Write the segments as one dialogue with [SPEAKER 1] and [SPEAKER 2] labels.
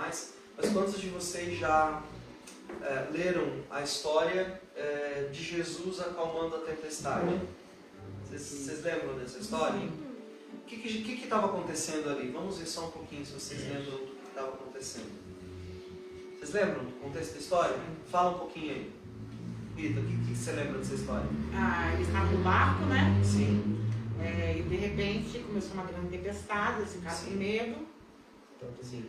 [SPEAKER 1] mais, mas quantos de vocês já leram a história de Jesus acalmando a tempestade? Vocês lembram dessa história? O que estava acontecendo ali? Vamos ver só um pouquinho se vocês lembram do que estava acontecendo. Vocês lembram do contexto da história? Fala um pouquinho aí. Rita, o que você lembra dessa história?
[SPEAKER 2] Eles estavam no barco, né?
[SPEAKER 1] Sim.
[SPEAKER 2] E de repente começou uma grande tempestade, eles ficaram com medo.
[SPEAKER 1] Sim.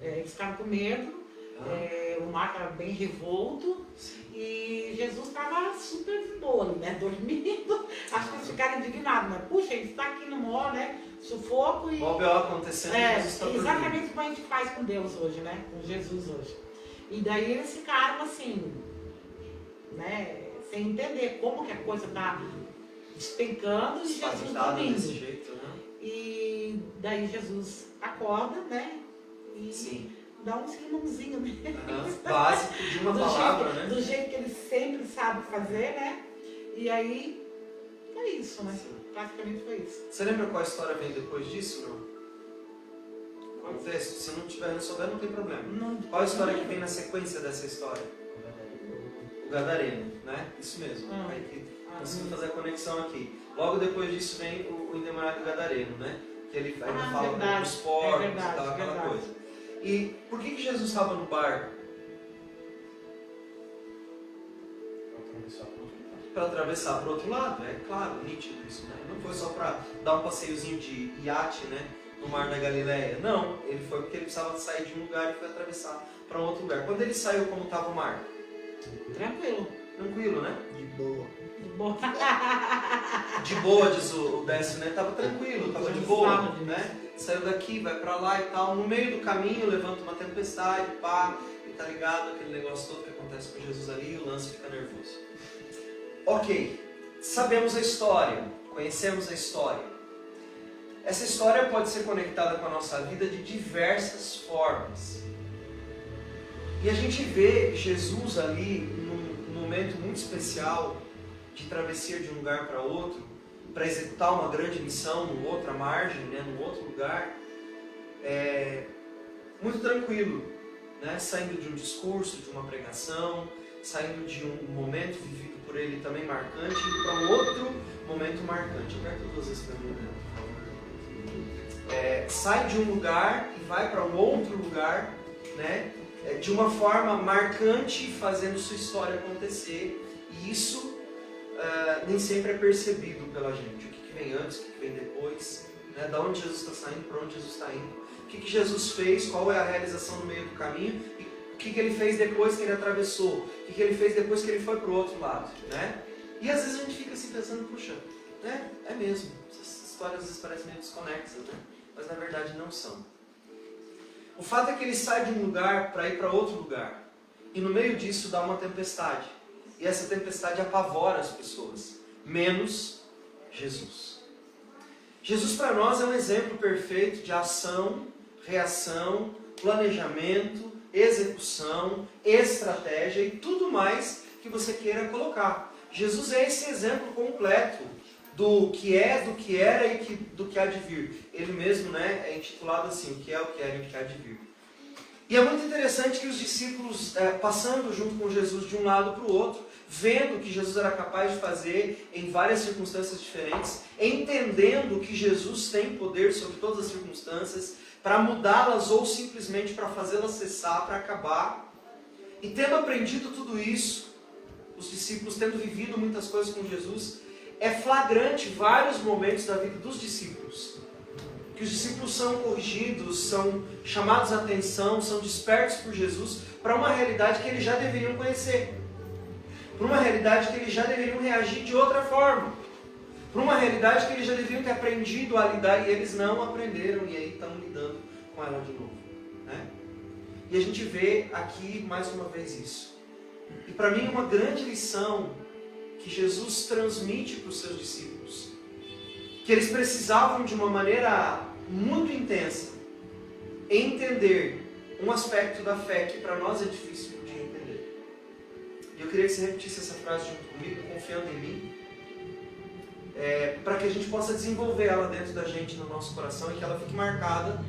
[SPEAKER 2] Eles ficaram com medo. O mar estava bem revolto.
[SPEAKER 1] Sim.
[SPEAKER 2] E Jesus estava super de boa, né? Dormindo. Acho que eles ficaram indignados, né? Puxa, ele está aqui no mar, né? Sufoco e...
[SPEAKER 1] O B.O. acontecendo e Jesus está dormindo.
[SPEAKER 2] Exatamente como a gente faz com Deus hoje, né? Com Jesus hoje. E daí eles ficaram assim, né? Sem entender como que a coisa está despencando e Jesus dormindo.
[SPEAKER 1] Desse jeito, né?
[SPEAKER 2] E daí Jesus acorda, né? E
[SPEAKER 1] Sim.
[SPEAKER 2] dá um sermãozinho, né?
[SPEAKER 1] Básico de uma palavra, né?
[SPEAKER 2] Do jeito que ele sempre sabe fazer, né? E aí, foi isso, né?
[SPEAKER 1] Sim.
[SPEAKER 2] Praticamente foi isso.
[SPEAKER 1] Você lembra qual história vem depois disso, não? Qual o texto? Se não souber, não tem problema. Qual a história que vem na sequência dessa história? O Gadareno, né? Isso mesmo. Aí que consigo fazer a conexão aqui. Logo depois disso vem o endemoniado Gadareno, né? Que ele ainda fala dos porcos e tal, aquela coisa. E por que Jesus estava no barco? Para atravessar para o outro lado, é claro, nítido isso, né? Não foi só para dar um passeiozinho de iate, né? No Mar da Galileia. Não, ele foi porque ele precisava sair de um lugar e foi atravessar para outro lugar. Quando ele saiu, como estava o mar?
[SPEAKER 2] Tranquilo.
[SPEAKER 1] Tranquilo, né?
[SPEAKER 3] De boa.
[SPEAKER 2] De boa.
[SPEAKER 1] De boa, diz o Décio, né? Tava tranquilo, tava de boa, né? Saiu daqui, vai pra lá e tal. No meio do caminho, levanta uma tempestade, pá, e tá ligado aquele negócio todo que acontece com Jesus ali e o lance fica nervoso. Ok, sabemos a história, conhecemos a história. Essa história pode ser conectada com a nossa vida de diversas formas. E a gente vê Jesus ali num momento muito especial de travessia de um lugar para outro, para executar uma grande missão numa outra margem, né, num outro lugar, muito tranquilo, né, saindo de um discurso, de uma pregação, saindo de um momento vivido por ele também marcante, indo para um outro momento marcante. Aperta duas vezes para mim, né, por favor. Sai de um lugar e vai para um outro lugar, né, de uma forma marcante, fazendo sua história acontecer, e isso nem sempre é percebido pela gente. O que vem antes, o que vem depois, né? Da onde Jesus está saindo, para onde Jesus está indo, o que Jesus fez, qual é a realização no meio do caminho, e o que ele fez depois que ele atravessou, o que ele fez depois que ele foi para o outro lado, né? E às vezes a gente fica assim pensando, puxa, né? É mesmo, essas histórias às vezes parecem meio desconexas, né? Mas na verdade não são. O fato é que ele sai de um lugar para ir para outro lugar, e no meio disso dá uma tempestade. E essa tempestade apavora as pessoas, menos Jesus. Jesus para nós é um exemplo perfeito de ação, reação, planejamento, execução, estratégia e tudo mais que você queira colocar. Jesus é esse exemplo completo do que é, do que era e do que há de vir. Ele mesmo, né, é intitulado assim, o que é, o que era e o que há de vir. E é muito interessante que os discípulos, passando junto com Jesus de um lado para o outro, vendo o que Jesus era capaz de fazer em várias circunstâncias diferentes, entendendo que Jesus tem poder sobre todas as circunstâncias, para mudá-las ou simplesmente para fazê-las cessar, para acabar. E tendo aprendido tudo isso, os discípulos tendo vivido muitas coisas com Jesus, é flagrante vários momentos da vida dos discípulos, que os discípulos são corrigidos, são chamados a atenção, são despertos por Jesus para uma realidade que eles já deveriam conhecer, para uma realidade que eles já deveriam reagir de outra forma, para uma realidade que eles já deveriam ter aprendido a lidar e eles não aprenderam e aí estão lidando com ela de novo, né? E a gente vê aqui mais uma vez isso. E para mim uma grande lição que Jesus transmite para os seus discípulos, que eles precisavam de uma maneira muito intensa entender um aspecto da fé que para nós é difícil de entender. E eu queria que você repetisse essa frase junto comigo, confiando em mim, para que a gente possa desenvolver ela dentro da gente, no nosso coração, e que ela fique marcada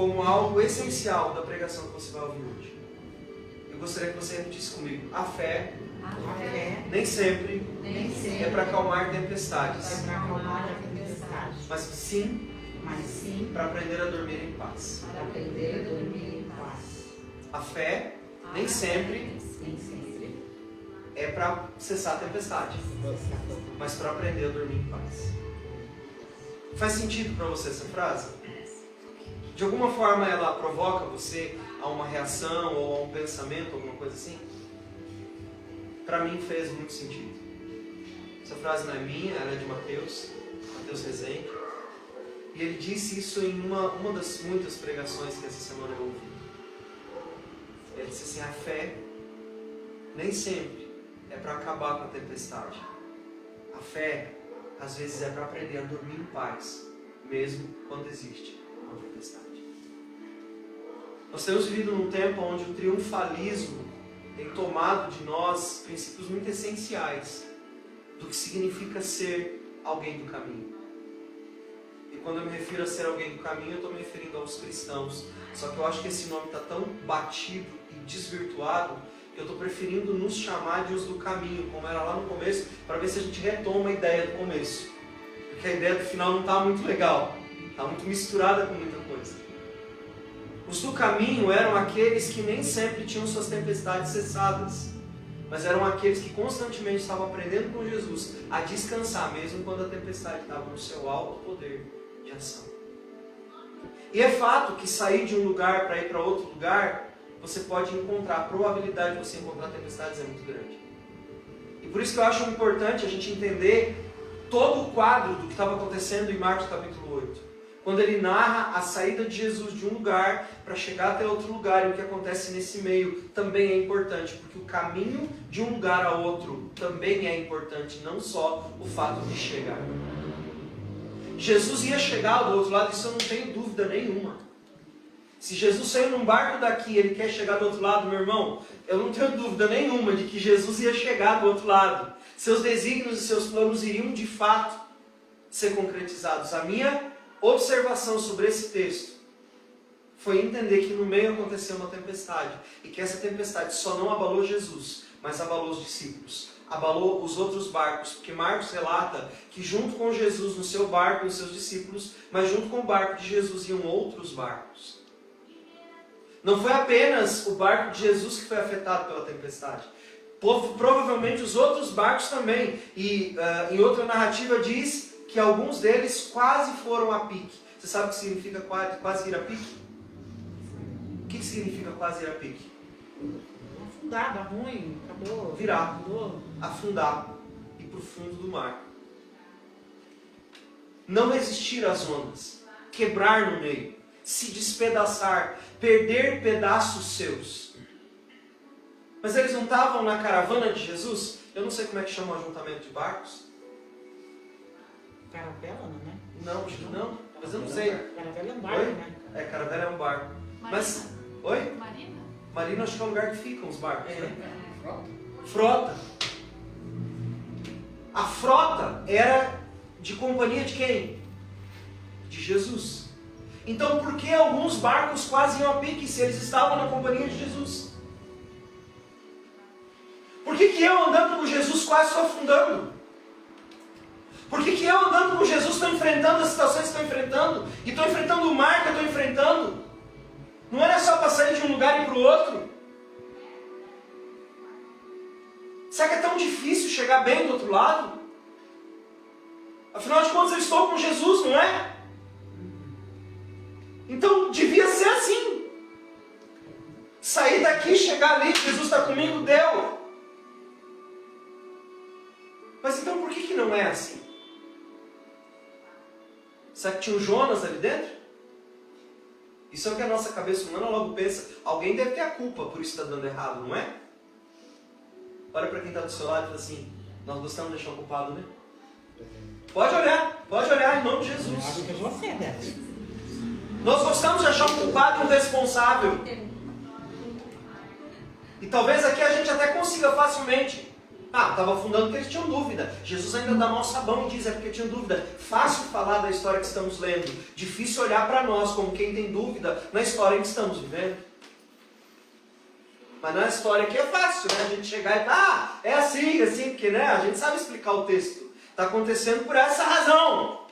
[SPEAKER 1] como algo essencial da pregação que você vai ouvir hoje. Eu gostaria que você repetisse comigo. A fé nem sempre é para acalmar tempestades, mas sim para aprender a dormir em paz. A fé nem sempre é para cessar a tempestade, mas para aprender a dormir em paz. Faz sentido para você essa frase? De alguma forma ela provoca você a uma reação ou a um pensamento, alguma coisa assim? Para mim fez muito sentido. Essa frase não é minha, ela é de Mateus Rezende. E ele disse isso em uma das muitas pregações que essa semana eu ouvi. Ele disse assim, a fé nem sempre é para acabar com a tempestade. A fé, às vezes, é para aprender a dormir em paz, mesmo quando existe uma tempestade. Nós temos vivido num tempo onde o triunfalismo tem tomado de nós princípios muito essenciais do que significa ser alguém do caminho. E quando eu me refiro a ser alguém do caminho, eu estou me referindo aos cristãos. Só que eu acho que esse nome está tão batido e desvirtuado que eu estou preferindo nos chamar de os do caminho, como era lá no começo, para ver se a gente retoma a ideia do começo. Porque a ideia do final não está muito legal, está muito misturada com muita coisa. Os do caminho eram aqueles que nem sempre tinham suas tempestades cessadas, mas eram aqueles que constantemente estavam aprendendo com Jesus a descansar, mesmo quando a tempestade estava no seu alto poder de ação. E é fato que sair de um lugar para ir para outro lugar, você pode encontrar, a probabilidade de você encontrar tempestades é muito grande. E por isso que eu acho importante a gente entender todo o quadro do que estava acontecendo em Marcos capítulo 8. Quando ele narra a saída de Jesus de um lugar para chegar até outro lugar, e o que acontece nesse meio também é importante, porque o caminho de um lugar a outro também é importante, não só o fato de chegar. Jesus ia chegar do outro lado, isso eu não tenho dúvida nenhuma. Se Jesus saiu num barco daqui e ele quer chegar do outro lado, meu irmão, eu não tenho dúvida nenhuma de que Jesus ia chegar do outro lado. Seus desígnios e seus planos iriam de fato ser concretizados. A minha observação sobre esse texto foi entender que no meio aconteceu uma tempestade e que essa tempestade só não abalou Jesus, mas abalou os discípulos, abalou os outros barcos, porque Marcos relata que junto com Jesus no seu barco e os seus discípulos, mas junto com o barco de Jesus iam outros barcos. Não foi apenas o barco de Jesus que foi afetado pela tempestade, provavelmente os outros barcos também, e em outra narrativa diz que alguns deles quase foram a pique. Você sabe o que significa quase ir a pique? O que significa quase ir a pique?
[SPEAKER 2] Afundar, dá ruim, acabou.
[SPEAKER 1] Virar,
[SPEAKER 2] acabou.
[SPEAKER 1] afundar, ir para o fundo do mar. Não resistir às ondas, quebrar no meio, se despedaçar, perder pedaços seus. Mas eles não estavam na caravana de Jesus? Eu não sei como é que chama o ajuntamento de barcos.
[SPEAKER 2] Caravela, não é?
[SPEAKER 1] Não, acho que não. Mas eu não sei.
[SPEAKER 2] Caravela é um barco,
[SPEAKER 1] Oi?
[SPEAKER 2] né?
[SPEAKER 1] É, caravela é um barco.
[SPEAKER 3] Marina.
[SPEAKER 1] Mas, oi?
[SPEAKER 3] Marina?
[SPEAKER 1] Marina acho que é o lugar que ficam os barcos,
[SPEAKER 2] É.
[SPEAKER 1] né? Frota. A frota era de companhia de quem? De Jesus. Então por que alguns barcos quase iam a pique se eles estavam na companhia de Jesus? Por que eu andando com Jesus quase estou afundando? Por que eu andando com Jesus estou enfrentando as situações que estou enfrentando? E estou enfrentando o mar que eu estou enfrentando? Não era só para sair de um lugar e ir para o outro? Será que é tão difícil chegar bem do outro lado? Afinal de contas eu estou com Jesus, não é? Então devia ser assim. Sair daqui, chegar ali, Jesus está comigo, deu. Mas então por que não é assim? Será que tinha o Jonas ali dentro? Isso é o que a nossa cabeça humana logo pensa. Alguém deve ter a culpa por isso estar dando errado, não é? Olha para quem está do seu lado e fala assim, nós gostamos de deixar o culpado, né? Pode olhar em nome de Jesus.
[SPEAKER 2] Acho que é você, né?
[SPEAKER 1] Nós gostamos de achar um culpado e um responsável. E talvez aqui a gente até consiga facilmente. Estava afundando porque eles tinham dúvida. Jesus ainda dá mão sabão e diz, é porque tinham dúvida. Fácil falar da história que estamos lendo. Difícil olhar para nós como quem tem dúvida na história em que estamos vivendo. Mas não é a história que é fácil, né? A gente chegar e é assim, porque né? A gente sabe explicar o texto. Está acontecendo por essa razão.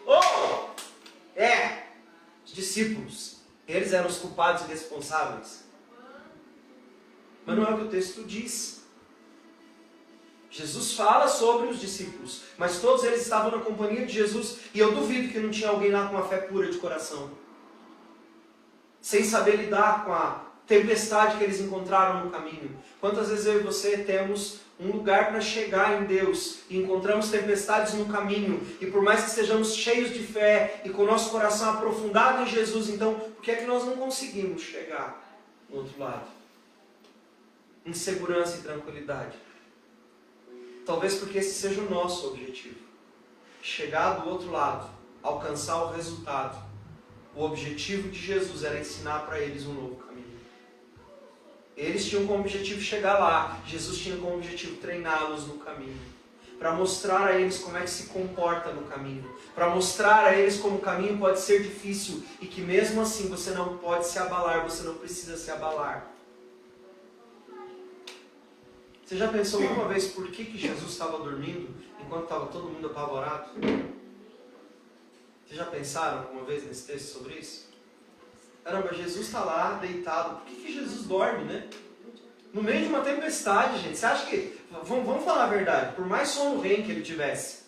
[SPEAKER 1] Os discípulos, eles eram os culpados e responsáveis. Mas não é o que o texto diz. Jesus fala sobre os discípulos, mas todos eles estavam na companhia de Jesus, e eu duvido que não tinha alguém lá com uma fé pura de coração, sem saber lidar com a tempestade que eles encontraram no caminho. Quantas vezes eu e você temos um lugar para chegar em Deus e encontramos tempestades no caminho, e por mais que estejamos cheios de fé e com o nosso coração aprofundado em Jesus, então por que é que nós não conseguimos chegar no outro lado? Em segurança e tranquilidade. Talvez porque esse seja o nosso objetivo. Chegar do outro lado, alcançar o resultado. O objetivo de Jesus era ensinar para eles um novo caminho. Eles tinham como objetivo chegar lá. Jesus tinha como objetivo treiná-los no caminho. Para mostrar a eles como é que se comporta no caminho. Para mostrar a eles como o caminho pode ser difícil e que mesmo assim você não pode se abalar, você não precisa se abalar. Você já pensou alguma vez por que Jesus estava dormindo enquanto estava todo mundo apavorado? Vocês já pensaram alguma vez nesse texto sobre isso? Caramba, Jesus está lá deitado. Por que Jesus dorme, né? No meio de uma tempestade, gente. Você acha que... Vamos falar a verdade. Por mais sono REM que ele tivesse,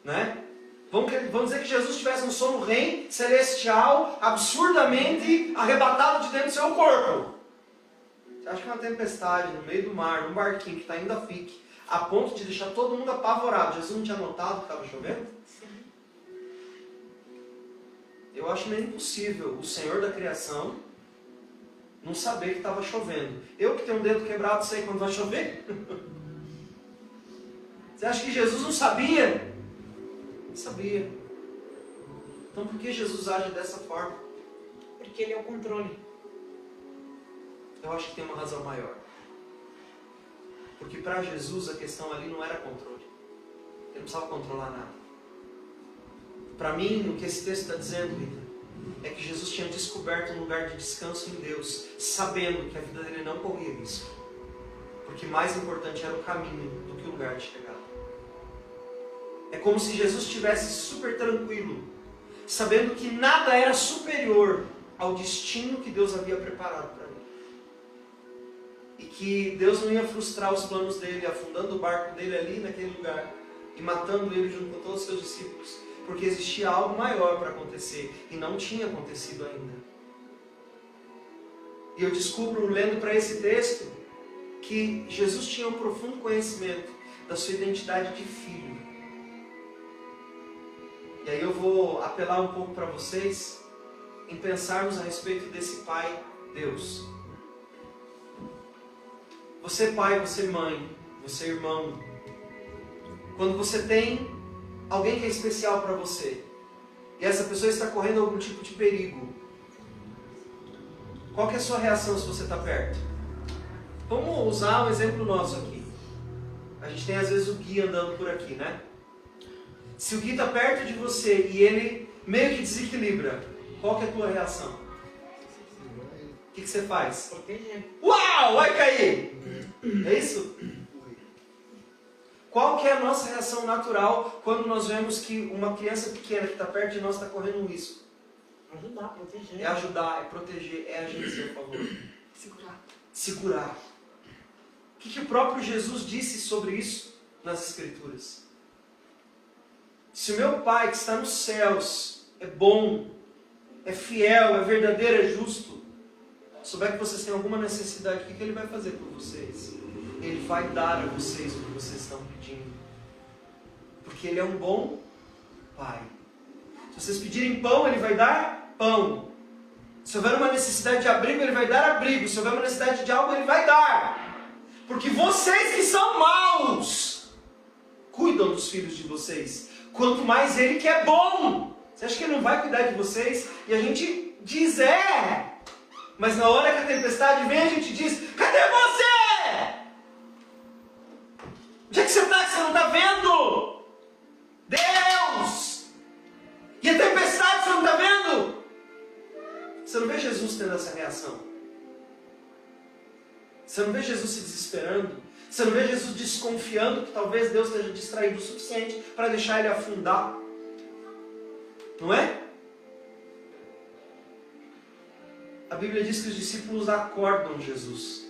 [SPEAKER 1] né? Vamos dizer que Jesus tivesse um sono REM celestial, absurdamente arrebatado de dentro do seu corpo. Você acha que uma tempestade no meio do mar, num barquinho que está indo a pique, a ponto de deixar todo mundo apavorado, Jesus não tinha notado que estava chovendo? Sim. Eu acho meio impossível o Senhor da criação não saber que estava chovendo. Eu que tenho um dedo quebrado sei quando vai chover? Você acha que Jesus não sabia? Não sabia. Então por que Jesus age dessa forma?
[SPEAKER 2] Porque ele é o controle.
[SPEAKER 1] Eu acho que tem uma razão maior. Porque para Jesus a questão ali não era controle. Ele não precisava controlar nada. Para mim, o que esse texto está dizendo, Rita, é que Jesus tinha descoberto um lugar de descanso em Deus, sabendo que a vida dele não corria risco. Porque mais importante era o caminho do que o lugar de chegada. É como se Jesus estivesse super tranquilo, sabendo que nada era superior ao destino que Deus havia preparado para ele. E que Deus não ia frustrar os planos dele, afundando o barco dele ali naquele lugar e matando ele junto com todos os seus discípulos, porque existia algo maior para acontecer e não tinha acontecido ainda. E eu descubro, lendo para esse texto, que Jesus tinha um profundo conhecimento da sua identidade de filho. E aí eu vou apelar um pouco para vocês em pensarmos a respeito desse Pai, Deus. Você pai, você mãe, você irmão. Quando você tem alguém que é especial para você, e essa pessoa está correndo algum tipo de perigo, qual que é a sua reação se você está perto? Vamos usar um exemplo nosso aqui. A gente tem às vezes o Gui andando por aqui, né? Se o Gui está perto de você e ele meio que desequilibra, qual que é a tua reação? O que você faz?
[SPEAKER 2] Proteger.
[SPEAKER 1] Uau, vai cair! É isso? Qual que é a nossa reação natural quando nós vemos que uma criança pequena que está perto de nós está correndo um risco?
[SPEAKER 2] Ajudar, proteger.
[SPEAKER 1] É ajudar, é proteger, é agir, por favor. Segurar. O que o próprio Jesus disse sobre isso nas Escrituras? Se o meu Pai que está nos céus é bom, é fiel, é verdadeiro, é justo, souber que vocês têm alguma necessidade, o que Ele vai fazer por vocês? Ele vai dar a vocês o que vocês estão pedindo. Porque Ele é um bom Pai. Se vocês pedirem pão, Ele vai dar pão. Se houver uma necessidade de abrigo, Ele vai dar abrigo. Se houver uma necessidade de algo, Ele vai dar. Porque vocês que são maus, cuidam dos filhos de vocês. Quanto mais Ele que é bom. Você acha que Ele não vai cuidar de vocês? E a gente diz, mas na hora que a tempestade vem, a gente diz, cadê você? Onde é que você está? Você não vê Jesus se desesperando? Você não vê Jesus desconfiando que talvez Deus esteja distraído o suficiente para deixar ele afundar? Não é? A Bíblia diz que os discípulos acordam Jesus.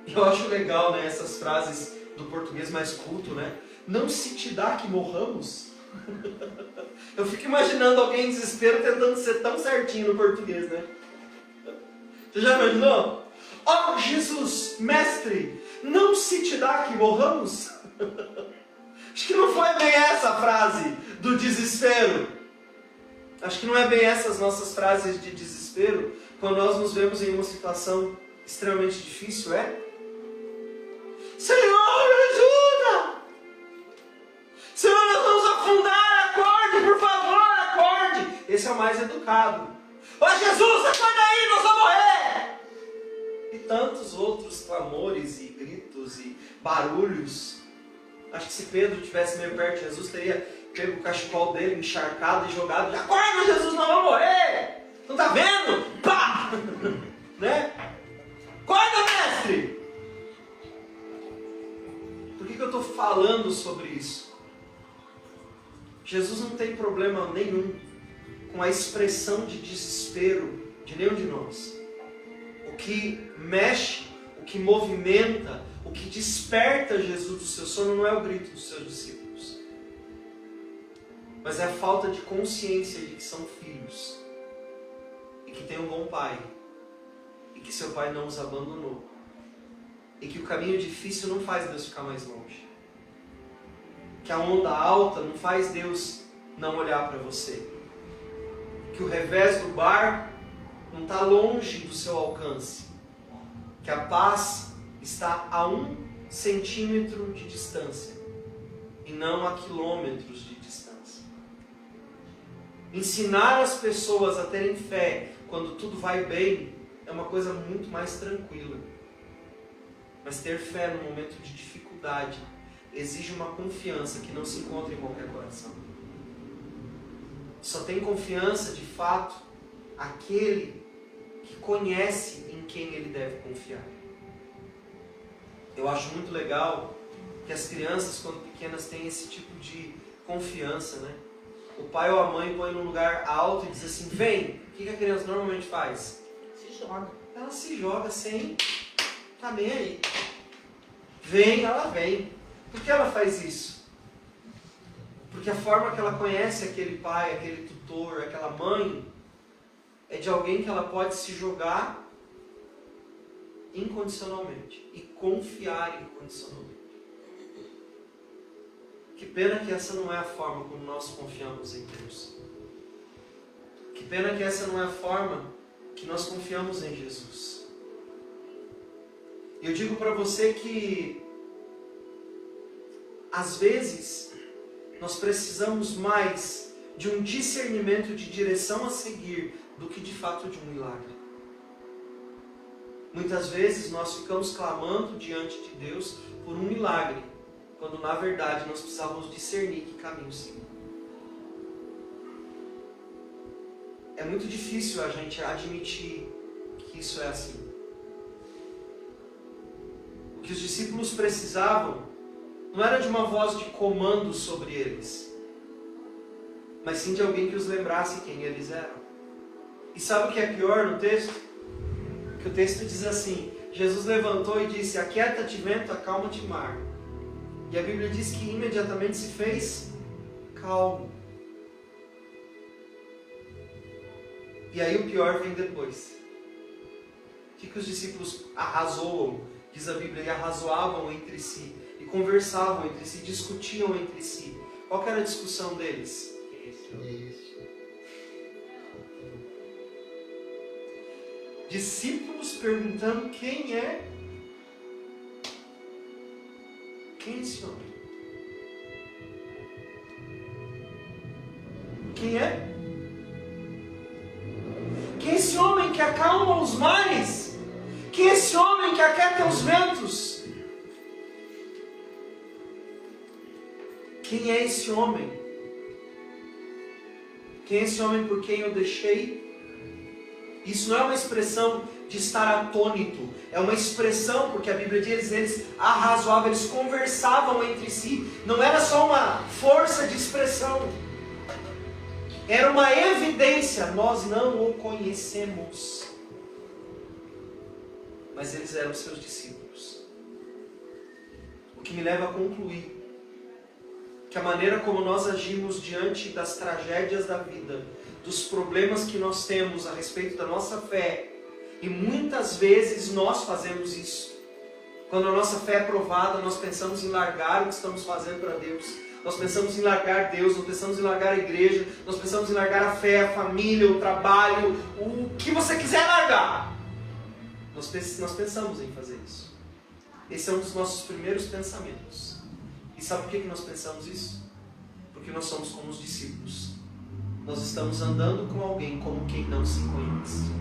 [SPEAKER 1] E eu acho legal, né, essas frases do português mais culto, né? Não se te dá que morramos? Eu fico imaginando alguém em desespero tentando ser tão certinho no português, né? Você já imaginou? Oh, Jesus, mestre, não se te dá que morramos? Acho que não foi bem essa a frase do desespero. Acho que não é bem essas nossas frases de desespero quando nós nos vemos em uma situação extremamente difícil, é? Senhor, ajuda! Senhor, nós vamos afundar, acorde, por favor, acorde! Esse é o mais educado. Ó, Jesus, acorda aí, nós vamos morrer! E tantos outros clamores e gritos e barulhos. Acho que se Pedro estivesse meio perto de Jesus, teria pego o cachecol dele, encharcado e jogado. Acorda, Jesus, nós vamos morrer! Não tá vendo? Pá! Né? Acorda, mestre! Por que eu estou falando sobre isso? Jesus não tem problema nenhum com a expressão de desespero de nenhum de nós. O que mexe, o que movimenta, o que desperta Jesus do seu sono não é o grito dos seus discípulos, mas é a falta de consciência de que são filhos e que tem um bom pai e que seu pai não os abandonou e que o caminho difícil não faz Deus ficar mais longe, que a onda alta não faz Deus não olhar para você, que o revés do barco não está longe do seu alcance, que a paz está a 1 centímetro de distância e não a quilômetros de distância. Ensinar as pessoas a terem fé quando tudo vai bem é uma coisa muito mais tranquila. Mas ter fé no momento de dificuldade exige uma confiança que não se encontra em qualquer coração. Só tem confiança de fato aquele que conhece em quem ele deve confiar. Eu acho muito legal que as crianças, quando pequenas, têm esse tipo de confiança, né? O pai ou a mãe põe num lugar alto e diz assim, vem. O que a criança normalmente faz?
[SPEAKER 2] Se joga.
[SPEAKER 1] Ela se joga sem... tá bem aí. Vem, ela vem. Por que ela faz isso? Porque a forma que ela conhece aquele pai, aquele tutor, aquela mãe, é de alguém que ela pode se jogar incondicionalmente e confiar incondicionalmente. Que pena que essa não é a forma como nós confiamos em Deus. Que pena que essa não é a forma que nós confiamos em Jesus. E eu digo para você que às vezes nós precisamos mais de um discernimento de direção a seguir do que de fato de um milagre. Muitas vezes nós ficamos clamando diante de Deus por um milagre, quando na verdade nós precisávamos discernir que caminho seguir. É muito difícil a gente admitir que isso é assim. O que os discípulos precisavam não era de uma voz de comando sobre eles, mas sim de alguém que os lembrasse quem eles eram. E sabe o que é pior no texto? Que o texto diz assim, Jesus levantou e disse, aquieta-te vento, acalma-te mar. E a Bíblia diz que imediatamente se fez calmo. E aí o pior vem depois. O que os discípulos arrazoam, diz a Bíblia, e arrazoavam entre si, e conversavam entre si, discutiam entre si. Qual que era a discussão deles? Discípulos perguntando quem é esse homem? Quem é? Quem é esse homem que acalma os mares? Quem é esse homem que aquieta os ventos? Quem é esse homem? Quem é esse homem por quem eu deixei Isso não é uma expressão de estar atônito. É uma expressão, porque a Bíblia diz, eles arrazoavam, eles conversavam entre si. Não era só uma força de expressão. Era uma evidência. Nós não o conhecemos. Mas eles eram seus discípulos. O que me leva a concluir que a maneira como nós agimos diante das tragédias da vida, dos problemas que nós temos a respeito da nossa fé, e muitas vezes nós fazemos isso. Quando a nossa fé é provada, nós pensamos em largar o que estamos fazendo para Deus. Nós pensamos em largar Deus, nós pensamos em largar a igreja, nós pensamos em largar a fé, a família, o trabalho, o que você quiser largar. Nós pensamos em fazer isso. Esse é um dos nossos primeiros pensamentos. E sabe por que nós pensamos isso? Porque nós somos como os discípulos. Nós estamos andando com alguém como quem não se conhece.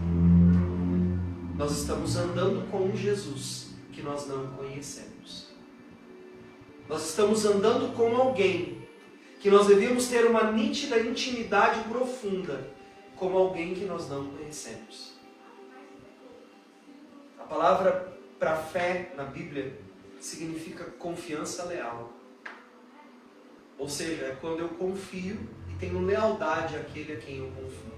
[SPEAKER 1] Nós estamos andando com um Jesus que nós não conhecemos. Nós estamos andando com alguém que nós devíamos ter uma nítida intimidade profunda, como alguém que nós não conhecemos. A palavra para fé na Bíblia significa confiança leal. Ou seja, é quando eu confio e tenho lealdade àquele a quem eu confio.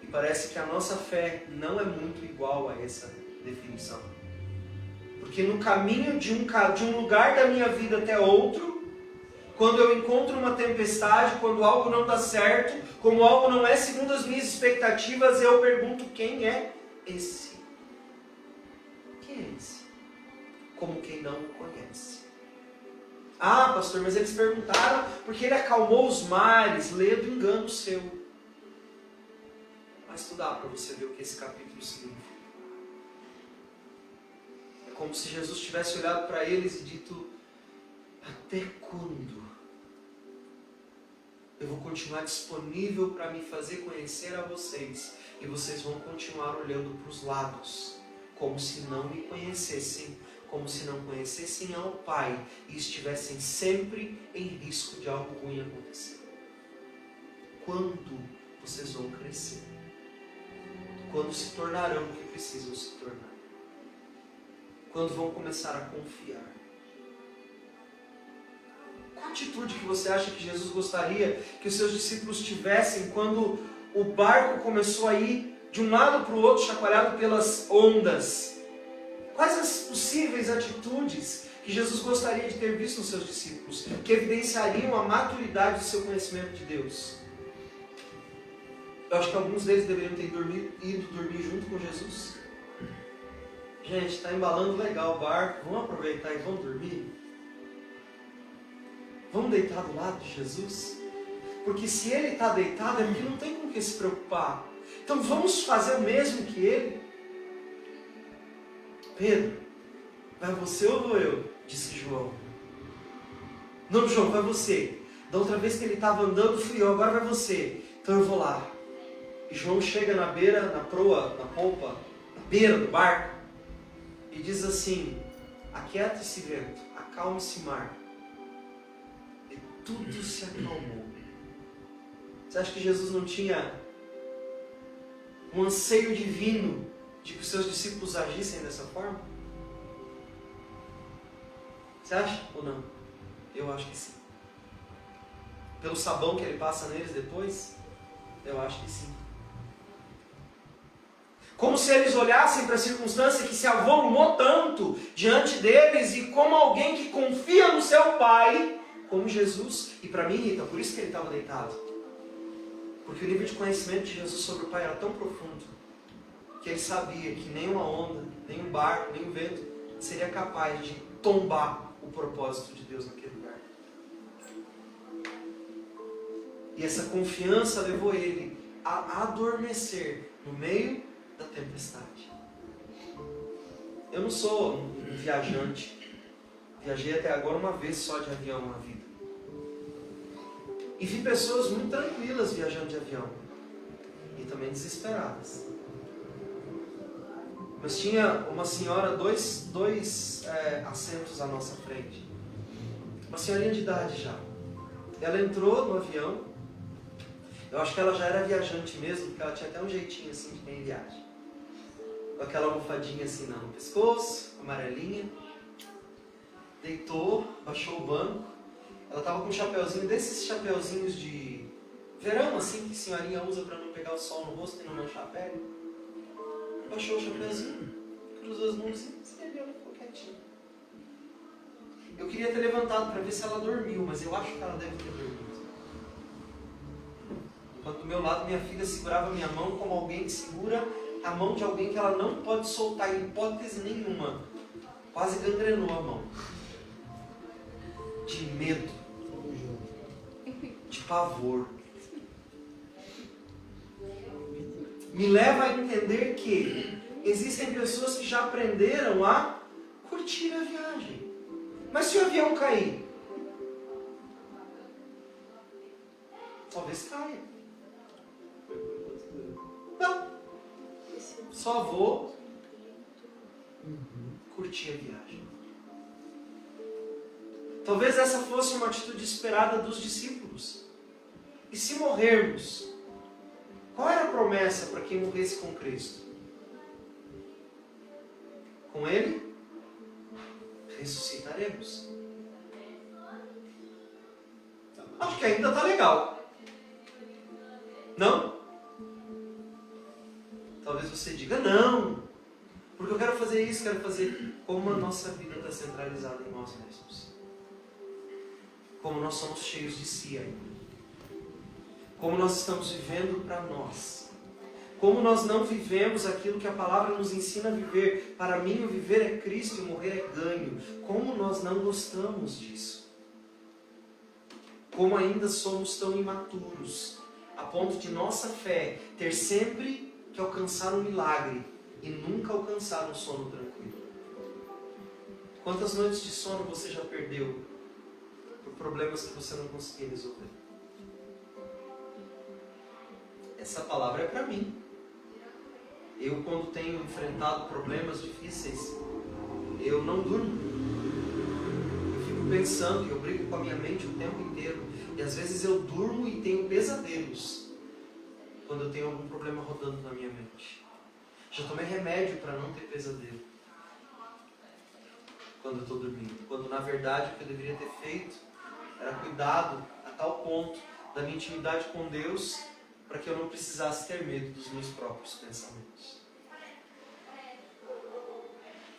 [SPEAKER 1] E parece que a nossa fé não é muito igual a essa definição. Porque no caminho de um lugar da minha vida até outro, quando eu encontro uma tempestade, quando algo não dá certo, como algo não é segundo as minhas expectativas, eu pergunto: quem é esse? Quem é esse? Como quem não o conhece. Ah, pastor, mas eles perguntaram porque ele acalmou os mares. Lê do engano seu. Vai estudar para você ver o que esse capítulo significa. É como se Jesus tivesse olhado para eles e dito: até quando eu vou continuar disponível para me fazer conhecer a vocês e vocês vão continuar olhando para os lados, como se não me conhecessem, como se não conhecessem ao Pai e estivessem sempre em risco de algo ruim acontecer? Quando vocês vão crescer? Quando se tornarão o que precisam se tornar? Quando vão começar a confiar? Qual atitude que você acha que Jesus gostaria que os seus discípulos tivessem quando o barco começou a ir de um lado para o outro, chacoalhado pelas ondas? Quais as possíveis atitudes que Jesus gostaria de ter visto nos seus discípulos, que evidenciariam a maturidade do seu conhecimento de Deus? Eu acho que alguns deles deveriam ter ido dormir junto com Jesus. Gente, está embalando legal o barco, vamos aproveitar e vamos dormir? Vamos deitar do lado de Jesus? Porque se ele está deitado é porque não tem com o que se preocupar. Então vamos fazer o mesmo que ele? Pedro, vai você ou vou eu? Disse João. Não, João, vai você. Da outra vez que ele estava andando fui eu, agora vai você. Então eu vou lá. E João chega na beira, na proa, na polpa, na beira do barco, e diz assim: aquieta-se vento, acalme-se mar. E tudo se acalmou. Você acha que Jesus não tinha um anseio divino de que os seus discípulos agissem dessa forma? Você acha ou não? Eu acho que sim. Pelo sabão que ele passa neles depois? Eu acho que sim. Como se eles olhassem para a circunstância que se avolumou tanto diante deles e como alguém que confia no seu Pai, como Jesus. E para mim, Rita, por isso que ele estava deitado. Porque o nível de conhecimento de Jesus sobre o Pai era tão profundo que ele sabia que nenhuma onda, nenhum barco, nenhum vento seria capaz de tombar o propósito de Deus naquele lugar. E essa confiança levou ele a adormecer no meio da tempestade. Eu não sou um viajante. Viajei até agora uma vez só de avião na vida. E vi pessoas muito tranquilas viajando de avião. E também desesperadas. Mas tinha uma senhora, dois assentos à nossa frente. Uma senhorinha de idade já. Ela entrou no avião. Eu acho que ela já era viajante mesmo, porque ela tinha até um jeitinho assim de quem viaja. Com aquela almofadinha assim no pescoço, amarelinha. Deitou, baixou o banco. Ela tava com um chapeuzinho desses chapeuzinhos de verão, assim, que a senhorinha usa para não pegar o sol no rosto e não manchar a pele. Baixou o chapeuzinho, cruzou as mãozinhas e ela ficou quietinha. Eu queria ter levantado para ver se ela dormiu, mas eu acho que ela deve ter dormido. Enquanto do meu lado minha filha segurava minha mão como alguém que segura a mão de alguém que ela não pode soltar em hipótese nenhuma. Quase gangrenou a mão. De medo. De pavor. Me leva a entender que existem pessoas que já aprenderam a curtir a viagem. Mas se o avião cair? Talvez caia. Não. Só vou curtir a viagem. Talvez essa fosse uma atitude esperada dos discípulos. E se morrermos? Qual era a promessa para quem morresse com Cristo? Com Ele, ressuscitaremos. Acho que ainda está legal. Não? Talvez você diga, não. Porque eu quero fazer isso, quero fazer. Como a nossa vida está centralizada em nós mesmos. Como nós somos cheios de si ainda. Como nós estamos vivendo para nós. Como nós não vivemos aquilo que a palavra nos ensina a viver. Para mim, o viver é Cristo e o morrer é ganho. Como nós não gostamos disso. Como ainda somos tão imaturos. A ponto de nossa fé ter sempre que alcançar um milagre. E nunca alcançar um sono tranquilo. Quantas noites de sono você já perdeu? Por problemas que você não conseguia resolver. Essa palavra é para mim. Eu, quando tenho enfrentado problemas difíceis, eu não durmo. Eu fico pensando e eu brigo com a minha mente o tempo inteiro. E às vezes eu durmo e tenho pesadelos quando eu tenho algum problema rodando na minha mente. Já tomei remédio para não ter pesadelo quando eu estou dormindo. Quando na verdade o que eu deveria ter feito era cuidado a tal ponto da minha intimidade com Deus para que eu não precisasse ter medo dos meus próprios pensamentos.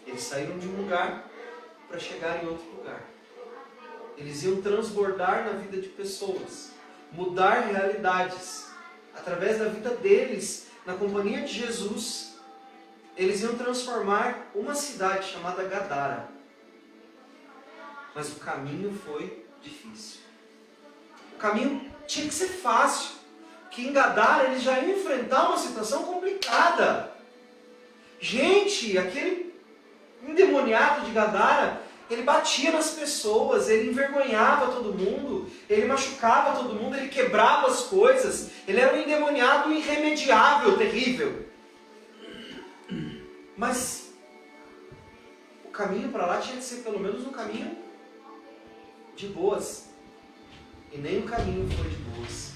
[SPEAKER 1] Eles saíram de um lugar para chegar em outro lugar. Eles iam transbordar na vida de pessoas, mudar realidades. Através da vida deles, na companhia de Jesus, eles iam transformar uma cidade chamada Gadara. Mas o caminho foi difícil. O caminho tinha que ser fácil. Que em Gadara eles já iam enfrentar uma situação complicada. Gente, aquele endemoniado de Gadara, ele batia nas pessoas, ele envergonhava todo mundo, ele machucava todo mundo, ele quebrava as coisas. Ele era um endemoniado irremediável, terrível. Mas o caminho para lá tinha que ser pelo menos um caminho de boas. E nem o caminho foi de boas.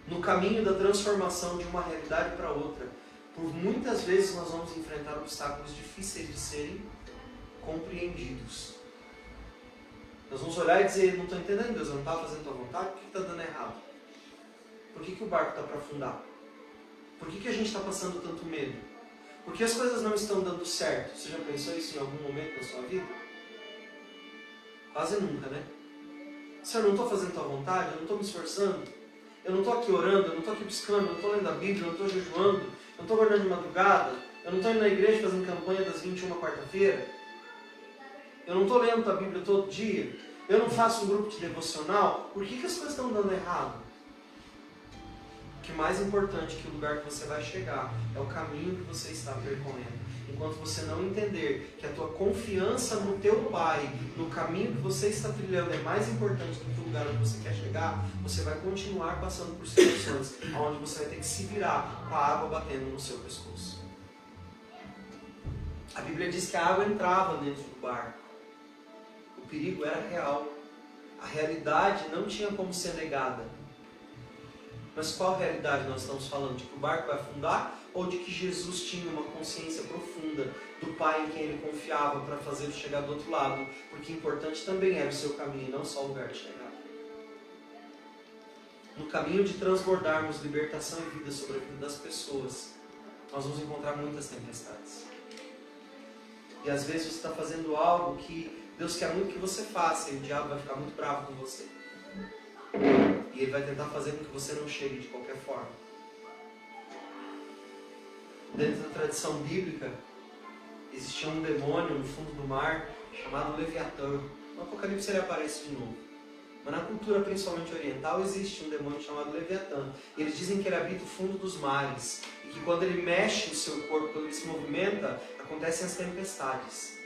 [SPEAKER 1] No caminho da transformação de uma realidade para outra, por muitas vezes nós vamos enfrentar obstáculos difíceis de serem compreendidos. Nós vamos olhar e dizer, não estou entendendo, Deus, eu não estava fazendo a tua vontade, por que está dando errado? Por que o barco está para afundar? Por que a gente está passando tanto medo? Por que as coisas não estão dando certo? Você já pensou isso em algum momento da sua vida? Quase nunca, né? Senhor, eu não estou fazendo a tua vontade, eu não estou me esforçando, eu não estou aqui orando, eu não estou aqui buscando, eu não estou lendo a Bíblia, eu não estou jejuando, eu não estou guardando de madrugada, eu não estou indo na igreja fazendo campanha das 21 quarta-feira, eu não estou lendo a Bíblia todo dia, eu não faço um grupo de devocional. Por que as coisas estão dando errado? O que é mais importante que o lugar que você vai chegar é o caminho que você está percorrendo. Enquanto você não entender que a tua confiança no teu Pai, no caminho que você está trilhando é mais importante do que o lugar onde você quer chegar, você vai continuar passando por situações onde você vai ter que se virar com a água batendo no seu pescoço. A Bíblia diz que a água entrava dentro do barco. O perigo era real. A realidade não tinha como ser negada. Mas qual realidade nós estamos falando? De que o barco vai afundar? Ou de que Jesus tinha uma consciência profunda do Pai em quem ele confiava para fazê-lo chegar do outro lado? Porque importante também era o seu caminho, não só o lugar de chegada. No caminho de transbordarmos libertação e vida sobre a vida das pessoas, nós vamos encontrar muitas tempestades. E às vezes você está fazendo algo que Deus quer muito que você faça e o diabo vai ficar muito bravo com você. E ele vai tentar fazer com que você não chegue de qualquer forma. Dentro da tradição bíblica, existia um demônio no fundo do mar chamado Leviatã. No Apocalipse ele aparece de novo. Mas na cultura principalmente oriental existe um demônio chamado Leviatã. E eles dizem que ele habita o fundo dos mares. E que quando ele mexe o seu corpo, quando ele se movimenta, acontecem as tempestades.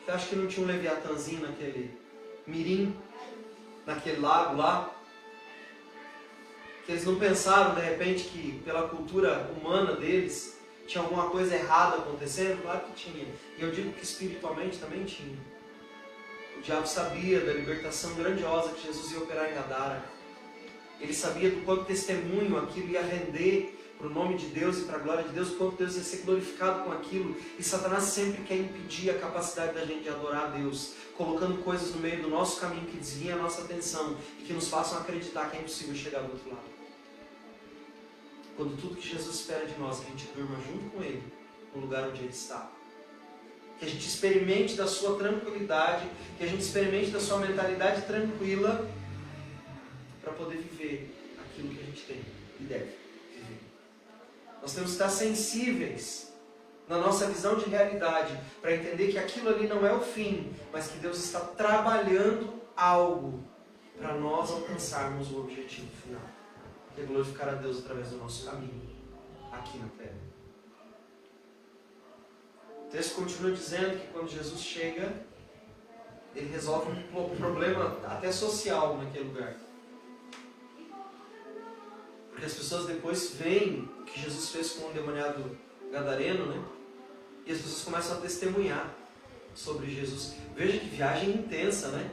[SPEAKER 1] Você acha que não tinha um Leviatãzinho naquele mirim? Naquele lago lá? Que eles não pensaram de repente que pela cultura humana deles tinha alguma coisa errada acontecendo? Claro que tinha. E eu digo que espiritualmente também tinha. O diabo sabia da libertação grandiosa que Jesus ia operar em Gadara. Ele sabia do quanto testemunho aquilo ia render para o nome de Deus e para a glória de Deus, o quanto Deus ia ser glorificado com aquilo. E Satanás sempre quer impedir a capacidade da gente de adorar a Deus, colocando coisas no meio do nosso caminho que desviem a nossa atenção e que nos façam acreditar que é impossível chegar do outro lado. Quando tudo que Jesus espera de nós é que a gente durma junto com Ele, no lugar onde Ele está. Que a gente experimente da sua tranquilidade, que a gente experimente da sua mentalidade tranquila para poder viver aquilo que a gente tem e deve viver. Nós temos que estar sensíveis na nossa visão de realidade para entender que aquilo ali não é o fim, mas que Deus está trabalhando algo para nós alcançarmos o objetivo final, que é glorificar a Deus através do nosso caminho aqui na terra. O texto continua dizendo que quando Jesus chega, ele resolve um problema até social naquele lugar. Porque as pessoas depois veem o que Jesus fez com o endemoniado gadareno, né? E as pessoas começam a testemunhar sobre Jesus. Veja que viagem intensa, né?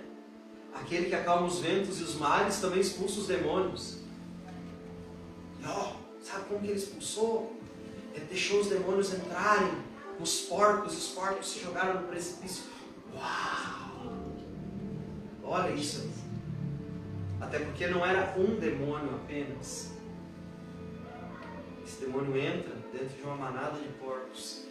[SPEAKER 1] Aquele que acalma os ventos e os mares também expulsa os demônios. E sabe como que ele expulsou? Ele deixou os demônios entrarem nos porcos, e os porcos se jogaram no precipício. Uau! Olha isso. Até porque não era um demônio apenas. Esse demônio entra dentro de uma manada de porcos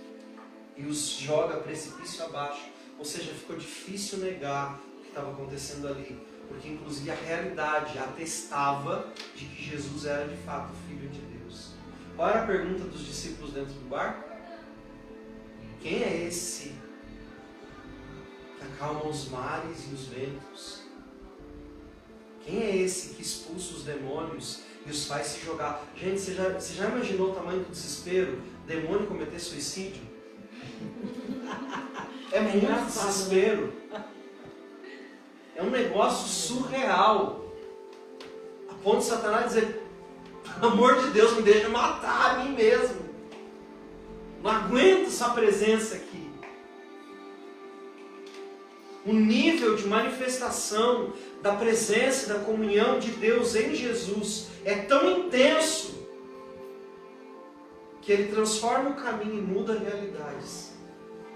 [SPEAKER 1] e os joga precipício abaixo. Ou seja, ficou difícil negar o que estava acontecendo ali. Porque inclusive a realidade atestava de que Jesus era de fato o Filho de Deus. Qual era a pergunta dos discípulos dentro do barco? Quem é esse que acalma os mares e os ventos? Quem é esse que expulsa os demônios e os faz se jogar? Gente, você já imaginou o tamanho do desespero? Demônio cometer suicídio? É muito desespero. É um negócio surreal. A ponto de Satanás dizer, pelo amor de Deus, me deixa matar a mim mesmo. Não aguento essa presença aqui. O nível de manifestação da presença e da comunhão de Deus em Jesus é tão intenso que ele transforma o caminho e muda realidades.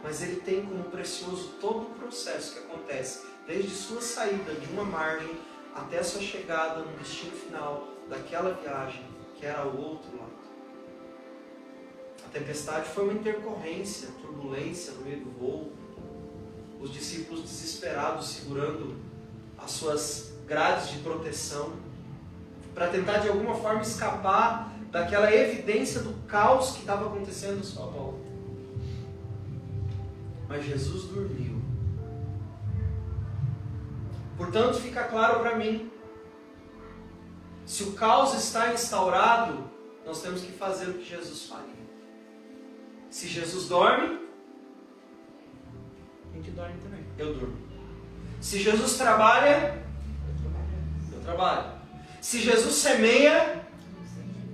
[SPEAKER 1] Mas ele tem como precioso todo o processo que acontece, desde sua saída de uma margem até a sua chegada no destino final daquela viagem, que era o outro lado. A tempestade foi uma intercorrência, turbulência no meio do voo. Os discípulos desesperados segurando as suas grades de proteção para tentar de alguma forma escapar daquela evidência do caos que estava acontecendo à sua volta. Mas Jesus dormiu. Portanto, fica claro para mim, se o caos está instaurado, nós temos que fazer o que Jesus faria. Se Jesus dorme,
[SPEAKER 2] a gente dorme também.
[SPEAKER 1] Eu durmo. Se Jesus trabalha, eu trabalho. Se Jesus semeia,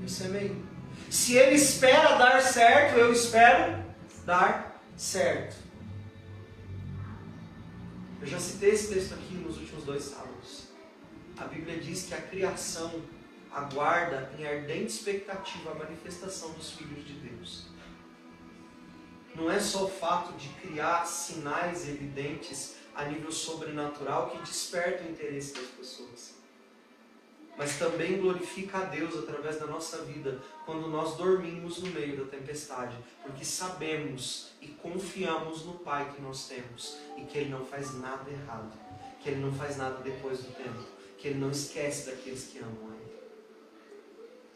[SPEAKER 1] eu semeio. Se Ele espera dar certo, eu espero dar certo. Eu já citei esse texto aqui nos últimos 2 sábados. A Bíblia diz que a criação aguarda em ardente expectativa a manifestação dos filhos de Deus. Não é só o fato de criar sinais evidentes a nível sobrenatural que desperta o interesse das pessoas, mas também glorifica a Deus através da nossa vida quando nós dormimos no meio da tempestade, porque sabemos e confiamos no Pai que nós temos e que Ele não faz nada errado, que Ele não faz nada depois do tempo, que Ele não esquece daqueles que amam a Ele.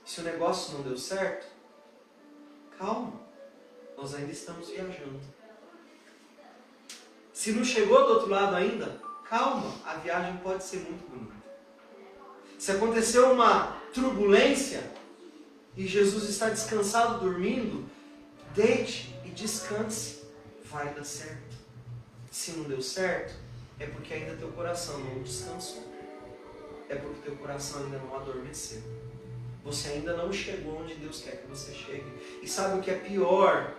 [SPEAKER 1] Se o negócio não deu certo, calma. Nós ainda estamos viajando. Se não chegou do outro lado ainda, calma, a viagem pode ser muito bonita. Se aconteceu uma turbulência e Jesus está descansado, dormindo, deite e descanse, vai dar certo. Se não deu certo, é porque ainda teu coração não descansou. É porque teu coração ainda não adormeceu. Você ainda não chegou onde Deus quer que você chegue. E sabe o que é pior?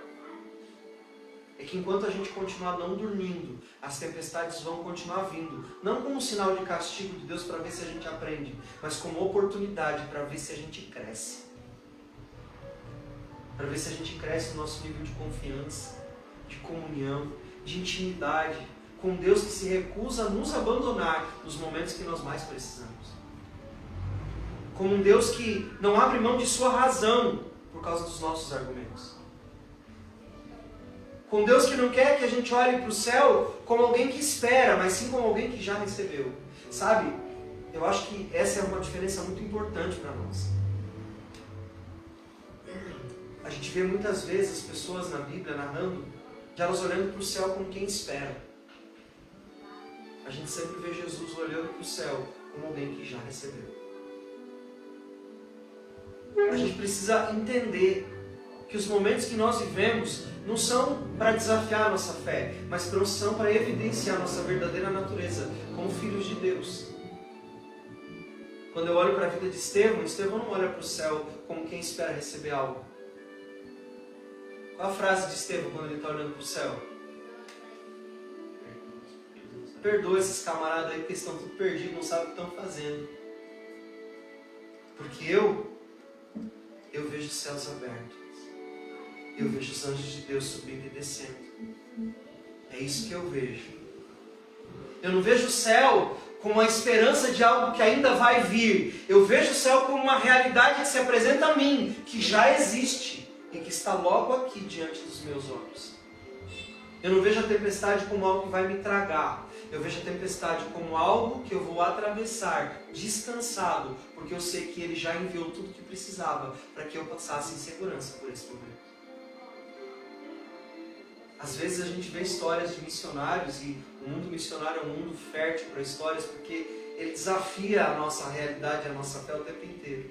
[SPEAKER 1] É que enquanto a gente continuar não dormindo, as tempestades vão continuar vindo. Não como um sinal de castigo de Deus para ver se a gente aprende, mas como oportunidade para ver se a gente cresce. Para ver se a gente cresce no nosso nível de confiança, de comunhão, de intimidade com Deus que se recusa a nos abandonar nos momentos que nós mais precisamos. Como um Deus que não abre mão de sua razão por causa dos nossos argumentos. Com Deus que não quer que a gente olhe para o céu como alguém que espera, mas sim como alguém que já recebeu. Sabe? Eu acho que essa é uma diferença muito importante para nós. A gente vê muitas vezes as pessoas na Bíblia narrando, de elas olhando para o céu como quem espera. A gente sempre vê Jesus olhando para o céu como alguém que já recebeu. A gente precisa entender que os momentos que nós vivemos não são para desafiar a nossa fé, mas são para evidenciar a nossa verdadeira natureza como filhos de Deus. Quando eu olho para a vida de Estevão não olha para o céu como quem espera receber algo. Qual a frase de Estevão quando ele está olhando para o céu? Perdoa esses camaradas aí que estão tudo perdidos, não sabem o que estão fazendo. Porque eu vejo os céus abertos. Eu vejo os anjos de Deus subindo e descendo. É isso que eu vejo. Eu não vejo o céu como a esperança de algo que ainda vai vir. Eu vejo o céu como uma realidade que se apresenta a mim, que já existe e que está logo aqui diante dos meus olhos. Eu não vejo a tempestade como algo que vai me tragar. Eu vejo a tempestade como algo que eu vou atravessar, descansado, porque eu sei que Ele já enviou tudo o que precisava para que eu passasse em segurança por esse momento. Às vezes a gente vê histórias de missionários e o mundo missionário é um mundo fértil para histórias porque ele desafia a nossa realidade, a nossa fé o tempo inteiro.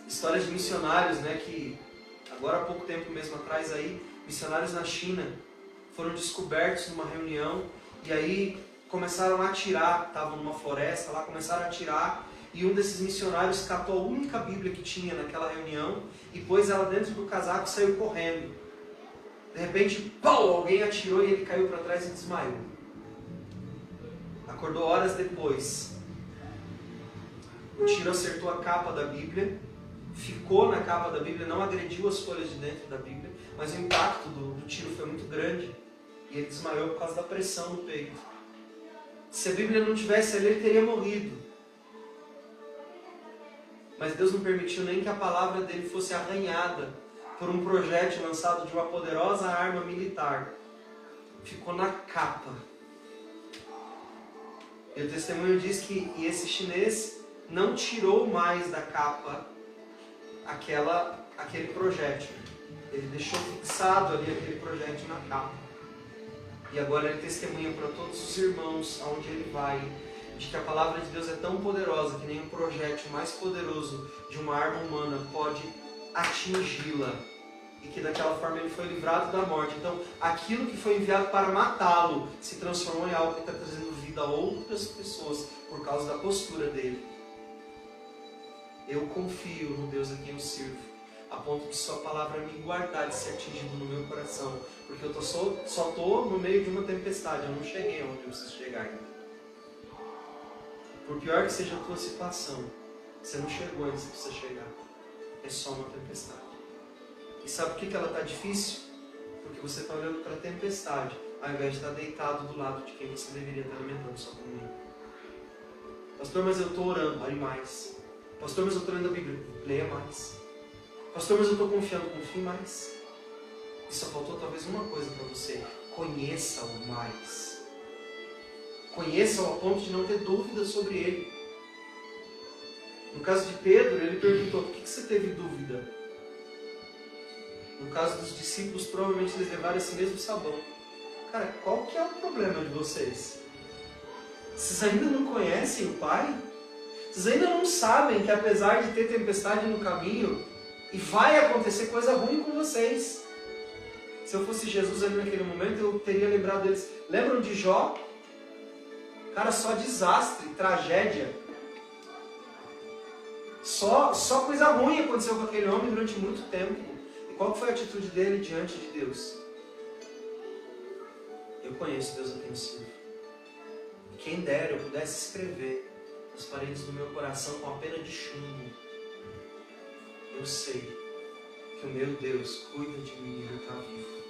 [SPEAKER 1] Histórias de missionários, né, que agora há pouco tempo mesmo atrás aí, missionários na China foram descobertos numa reunião e aí começaram a atirar, estavam numa floresta lá, começaram a atirar e um desses missionários catou a única Bíblia que tinha naquela reunião e pôs ela dentro do casaco e saiu correndo. De repente, pau, alguém atirou e ele caiu para trás e desmaiou. Acordou horas depois. O tiro acertou a capa da Bíblia, ficou na capa da Bíblia, não agrediu as folhas de dentro da Bíblia, mas o impacto do tiro foi muito grande e ele desmaiou por causa da pressão no peito. Se a Bíblia não tivesse ali, ele teria morrido. Mas Deus não permitiu nem que a palavra dele fosse arranhada por um projétil lançado de uma poderosa arma militar. Ficou na capa. E o testemunho diz que esse chinês não tirou mais da capa aquele projétil. Ele deixou fixado ali aquele projétil na capa. E agora ele testemunha para todos os irmãos aonde ele vai, de que a palavra de Deus é tão poderosa que nenhum projétil mais poderoso de uma arma humana pode atingi-la. E que daquela forma ele foi livrado da morte. Então, aquilo que foi enviado para matá-lo se transformou em algo que está trazendo vida a outras pessoas por causa da postura dele. Eu confio no Deus a quem eu sirvo. a ponto de sua palavra me guardar de ser atingido no meu coração. Porque eu só estou no meio de uma tempestade, eu não cheguei onde eu preciso chegar ainda. Por pior que seja a tua situação, você não chegou onde você precisa chegar. É só uma tempestade. E sabe por que ela está difícil? Porque você está olhando para a tempestade, ao invés de estar deitado do lado de quem você deveria estar alimentando só comigo. Pastor, mas eu estou orando, ore mais. Pastor, mas eu estou lendo a Bíblia, leia mais. Pastor, mas eu estou confiando, confie mais. E só faltou talvez uma coisa para você: conheça-o mais. Conheça-o a ponto de não ter dúvidas sobre ele. No caso de Pedro, ele perguntou: por que você teve dúvida? No caso dos discípulos, provavelmente eles levaram esse mesmo sabão. Cara, qual que é o problema de vocês? Vocês ainda não conhecem o Pai? Vocês ainda não sabem que apesar de ter tempestade no caminho, e vai acontecer coisa ruim com vocês. Se eu fosse Jesus ali naquele momento, eu teria lembrado deles. Lembram de Jó? Cara, só desastre, tragédia. Só coisa ruim aconteceu com aquele homem durante muito tempo. E qual foi a atitude dele diante de Deus? Eu conheço Deus a quem eu sirvo. Quem dera eu pudesse escrever nas paredes do meu coração com a pena de chumbo: eu sei que o meu Deus cuida de mim e Ele está vivo.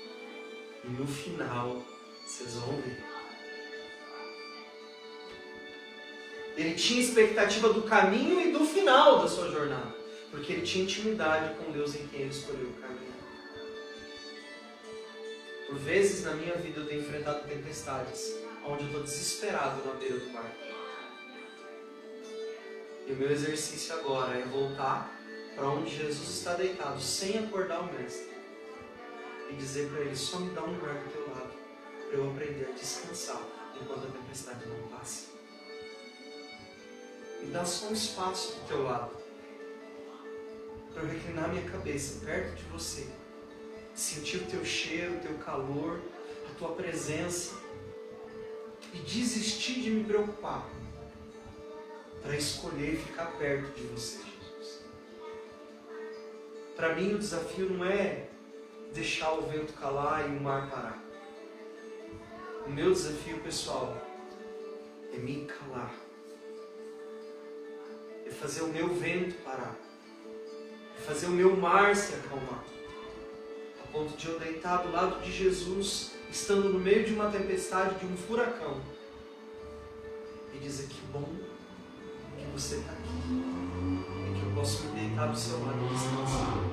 [SPEAKER 1] E no final, vocês vão ver. Ele tinha expectativa do caminho e do final da sua jornada, porque ele tinha intimidade com Deus em quem ele escolheu caminhar. Por vezes na minha vida eu tenho enfrentado tempestades, onde eu estou desesperado na beira do mar. E o meu exercício agora é voltar para onde Jesus está deitado, sem acordar o Mestre, e dizer para ele: só me dá um lugar do teu lado, para eu aprender a descansar enquanto a tempestade não passa. Me dá só um espaço do teu lado, para eu reclinar minha cabeça perto de você, sentir o teu cheiro, o teu calor, a tua presença, e desistir de me preocupar, para escolher ficar perto de você, Jesus. Para mim o desafio não é deixar o vento calar e o mar parar. O meu desafio, pessoal, é me calar. É fazer o meu vento parar. É fazer o meu mar se acalmar. A ponto de eu deitar do lado de Jesus, estando no meio de uma tempestade, de um furacão, e dizer: que bom que você está aqui. E que eu posso me deitar do seu lado e descansar.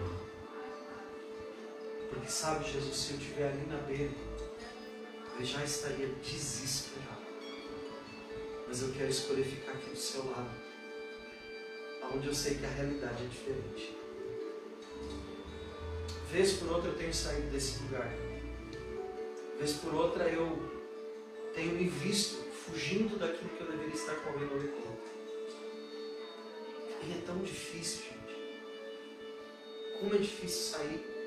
[SPEAKER 1] Porque sabe, Jesus, se eu estiver ali na beira, eu já estaria desesperado. Mas eu quero escolher ficar aqui do seu lado, onde eu sei que a realidade é diferente. Vez por outra eu tenho saído desse lugar. Vez por outra eu tenho me visto fugindo daquilo que eu deveria estar correndo ao encontro. E é tão difícil, gente. Como é difícil sair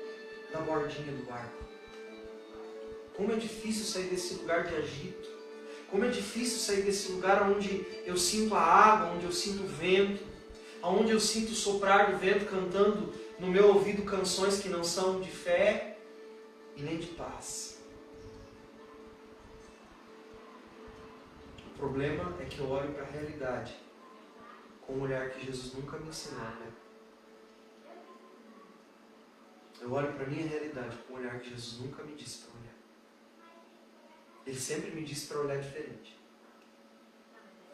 [SPEAKER 1] da bordinha do barco. Como é difícil sair desse lugar de agito. Como é difícil sair desse lugar onde eu sinto a água, onde eu sinto o vento, onde eu sinto soprar do vento cantando no meu ouvido canções que não são de fé e nem de paz. O problema é que eu olho para a realidade com um olhar que Jesus nunca me ensinou, né? Eu olho para a minha realidade com um olhar que Jesus nunca me disse para olhar. Ele sempre me disse para olhar diferente.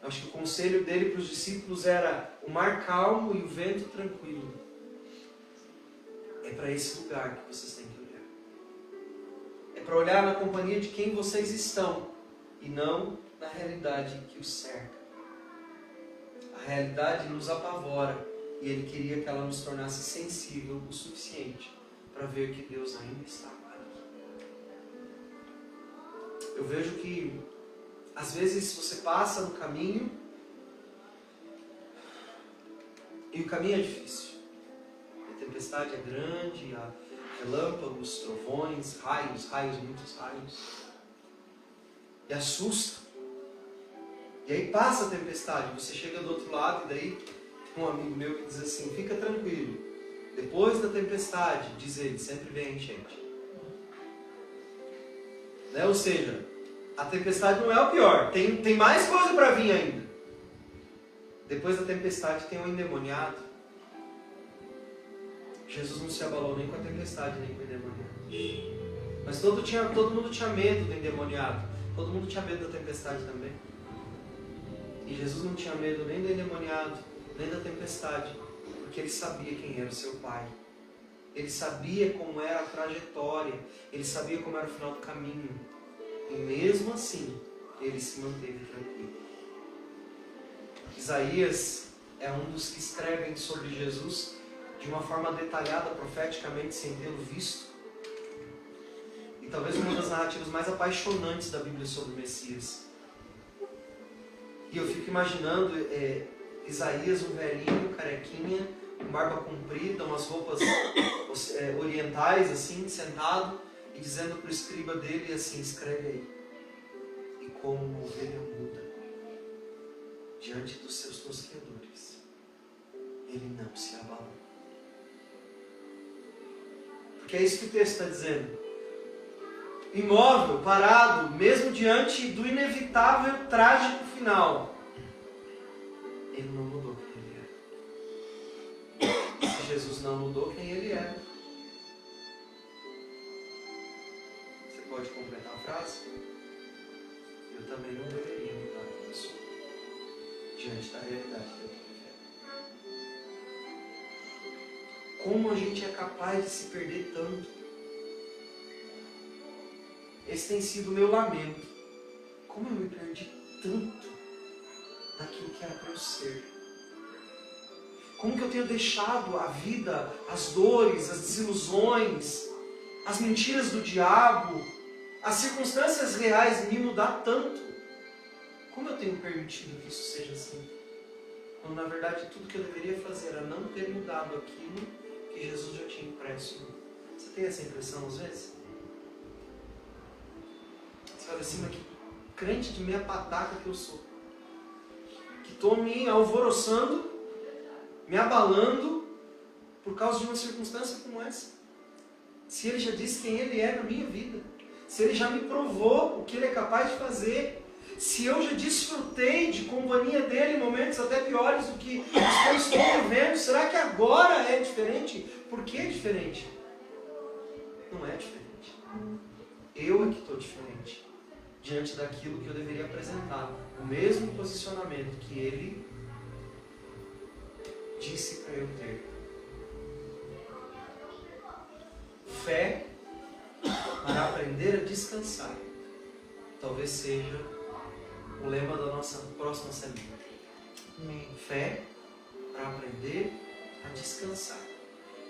[SPEAKER 1] Eu acho que o conselho dele para os discípulos era o mar calmo e o vento tranquilo. É para esse lugar que vocês têm que olhar. É para olhar na companhia de quem vocês estão e não na realidade que os cerca. A realidade nos apavora e ele queria que ela nos tornasse sensível o suficiente para ver que Deus ainda está ali. Eu vejo que às vezes você passa no caminho e o caminho é difícil. A tempestade é grande, há relâmpagos, trovões, raios, muitos raios. E assusta. E aí passa a tempestade, você chega do outro lado e daí um amigo meu que diz assim: fica tranquilo, Depois da tempestade, diz ele, sempre vem a enchente. Né? Ou seja, a tempestade não é o pior. Tem mais coisa para vir ainda. Depois da tempestade tem um endemoniado. Jesus não se abalou nem com a tempestade, nem com o endemoniado. Mas todo mundo tinha medo do endemoniado. Todo mundo tinha medo da tempestade também. E Jesus não tinha medo nem do endemoniado, nem da tempestade. Porque ele sabia quem era o seu Pai. Ele sabia como era a trajetória. Ele sabia como era o final do caminho. E mesmo assim, ele se manteve tranquilo. Isaías é um dos que escrevem sobre Jesus de uma forma detalhada, profeticamente, sem tê-lo visto. E talvez uma das narrativas mais apaixonantes da Bíblia sobre o Messias. E eu fico imaginando Isaías, um velhinho, carequinha, com barba comprida, umas roupas orientais, assim, sentado, e dizendo para o escriba dele assim, escreve aí. E como uma ovelha muda diante dos seus tosquedores, ele não se abalou. Porque é isso que o texto está dizendo. Imóvel, parado, mesmo diante do inevitável, trágico final, ele não mudou quem ele era. Se Jesus não mudou quem ele era, você pode completar a frase? Eu também não deveria mudar quem eu sou diante da realidade que eu tenho. Como a gente é capaz de se perder tanto? Esse tem sido o meu lamento. Como eu me perdi tanto daquilo que era para eu ser. Como que eu tenho deixado a vida, as dores, as desilusões, as mentiras do diabo, as circunstâncias reais me mudar tanto. Como eu tenho permitido que isso seja assim? Quando na verdade tudo que eu deveria fazer era não ter mudado aquilo que Jesus já tinha impresso. Você tem essa impressão às vezes? Olha assim, mas que crente de meia pataca que eu sou. Que estou me alvoroçando, me abalando por causa de uma circunstância como essa. Se ele já disse quem ele é na minha vida. Se ele já me provou o que ele é capaz de fazer. Se eu já desfrutei de companhia dele em momentos até piores do que os que eu estou vivendo. Será que agora é diferente? Por que é diferente? Não é diferente. Eu é que estou diferente. Diante daquilo que eu deveria apresentar. O mesmo posicionamento que ele disse para eu ter. Fé para aprender a descansar. Talvez seja o lema da nossa próxima semana. Fé para aprender a descansar.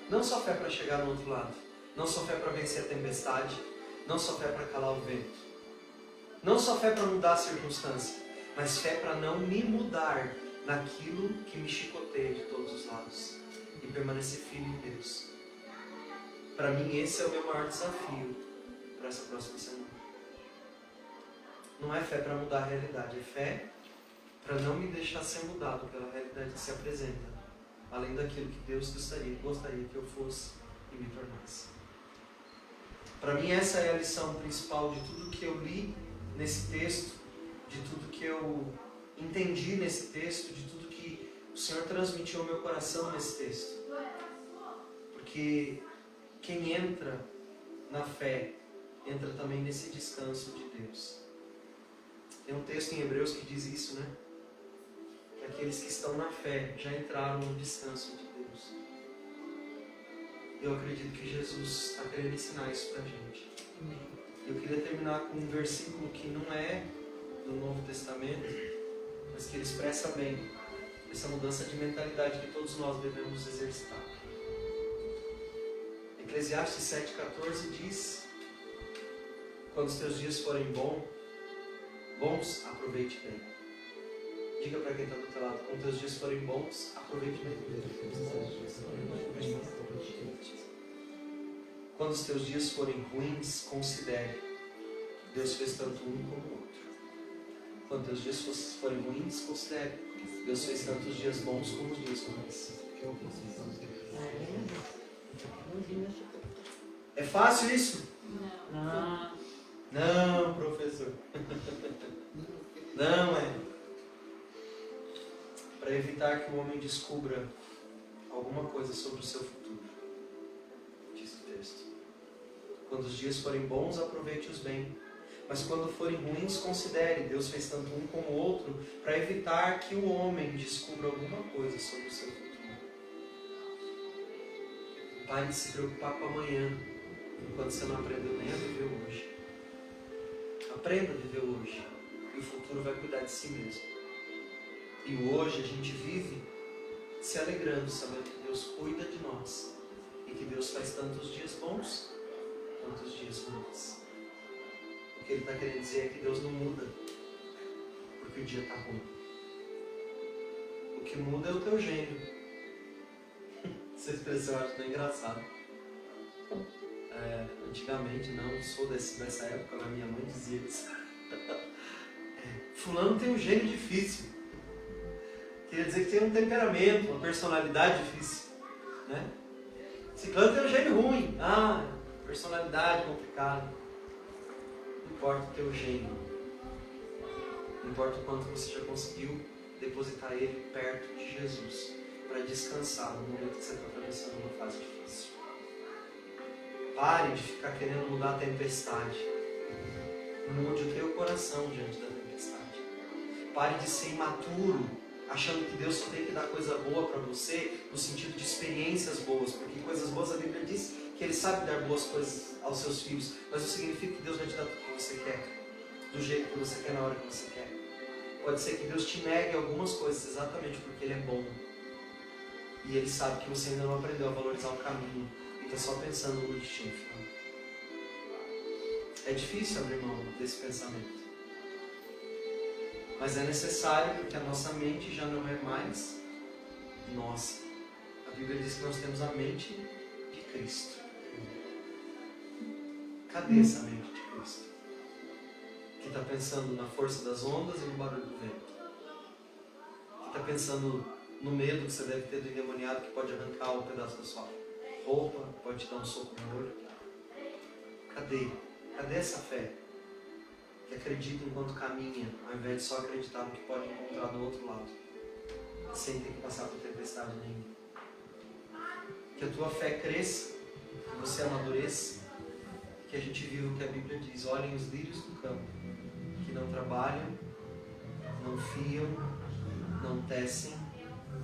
[SPEAKER 1] Não só fé para chegar no outro lado. Não só fé para vencer a tempestade. Não só fé para calar o vento. Não só fé para mudar a circunstância, mas fé para não me mudar naquilo que me chicoteia de todos os lados e permanecer firme em Deus. Para mim esse é o meu maior desafio para essa próxima semana. Não é fé para mudar a realidade, é fé para não me deixar ser mudado pela realidade que se apresenta, além daquilo que Deus gostaria que eu fosse e me tornasse. Para mim essa é a lição principal de tudo que eu li nesse texto, de tudo que eu entendi nesse texto, de tudo que o Senhor transmitiu ao meu coração nesse texto. Porque quem entra na fé, entra também nesse descanso de Deus. Tem um texto em Hebreus que diz isso, né? Que aqueles que estão na fé já entraram no descanso de Deus. Eu acredito que Jesus está querendo ensinar isso pra gente. Eu queria terminar com um versículo que não é do Novo Testamento, mas que ele expressa bem essa mudança de mentalidade que todos nós devemos exercitar. Eclesiastes 7,14 diz: quando os teus dias forem bons, aproveite bem. Diga para quem está do teu lado: quando os teus dias forem bons, aproveite bem. Quando os teus dias forem ruins, considere. Deus fez tanto um como o outro. Quando os teus dias forem ruins, considere. Deus fez tanto os dias bons como os dias ruins. fácil isso?
[SPEAKER 2] Não.
[SPEAKER 1] Não, professor. Não é. Para evitar que o homem descubra alguma coisa sobre o seu futuro. Diz o texto. Quando os dias forem bons, aproveite-os bem. Mas quando forem ruins, considere. Deus fez tanto um como o outro para evitar que o homem descubra alguma coisa sobre o seu futuro. Pare de se preocupar com amanhã, enquanto você não aprendeu nem a viver hoje. Aprenda a viver hoje, e o futuro vai cuidar de si mesmo. E hoje a gente vive se alegrando, sabendo que Deus cuida de nós, e que Deus faz tantos dias bons, quanto os dias ruins. O que Ele está querendo dizer é que Deus não muda, porque o dia está ruim. O que muda é o teu gênio. Essa expressão eu acho tão engraçada. Antigamente, não sou dessa época, mas minha mãe dizia isso. Fulano tem um gênio difícil. Queria dizer que tem um temperamento, uma personalidade difícil. Né? Ciclano tem um gênio ruim. Personalidade complicada. Não importa o teu gênio. Não importa o quanto você já conseguiu depositar ele perto de Jesus, para descansar no momento que você está atravessando uma fase difícil. Pare de ficar querendo mudar a tempestade. Mude o teu coração diante da tempestade. Pare de ser imaturo, achando que Deus só tem que dar coisa boa para você, no sentido de experiências boas, porque coisas boas a Bíblia diz que Ele sabe dar boas coisas aos seus filhos, mas não significa que Deus vai te dar tudo o que você quer, do jeito que você quer, na hora que você quer. Pode ser que Deus te negue algumas coisas exatamente porque Ele é bom. E Ele sabe que você ainda não aprendeu a valorizar o caminho e está só pensando no destino final. É difícil abrir mão desse pensamento. Mas é necessário porque a nossa mente já não é mais nossa. A Bíblia diz que nós temos a mente de Cristo. Cadê essa mente de Cristo? Que está pensando na força das ondas e no barulho do vento. Que está pensando no medo que você deve ter do endemoniado que pode arrancar um pedaço da sua roupa, pode te dar um soco no olho. Cadê? Cadê essa fé? Que acredita enquanto caminha, ao invés de só acreditar no que pode encontrar do outro lado, sem ter que passar por tempestade nenhuma. Que a tua fé cresça, que você amadureça, que a gente viva o que a Bíblia diz. Olhem os lírios do campo, que não trabalham, não fiam, não tecem,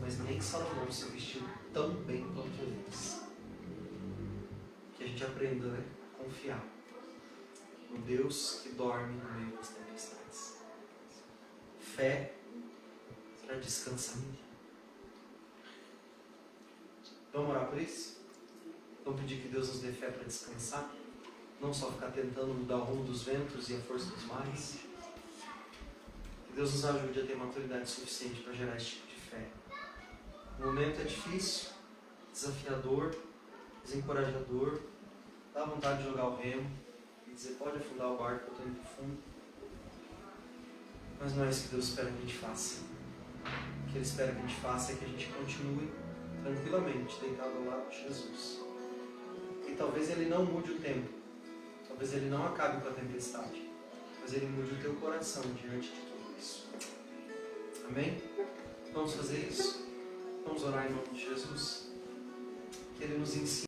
[SPEAKER 1] mas nem Salomão se vestiu tão bem quanto eles. Que a gente aprenda, né? A confiar no Deus que dorme no meio das tempestades. Fé para descansar. Vamos orar por isso? Vamos pedir que Deus nos dê fé para descansar? Não só ficar tentando mudar o rumo dos ventos e a força dos mares. Que Deus nos ajude a ter maturidade suficiente para gerar esse tipo de fé. O momento é difícil, desafiador, desencorajador. Dá vontade de jogar o remo e dizer, pode afundar o barco, eu estou indo para o fundo. Mas não é isso que Deus espera que a gente faça. O que Ele espera que a gente faça é que a gente continue tranquilamente deitado ao lado de Jesus. E talvez Ele não mude o tempo, talvez Ele não acabe com a tempestade, mas Ele mude o teu coração diante de tudo isso. Amém? Vamos fazer isso? Vamos orar em nome de Jesus? Que Ele nos ensine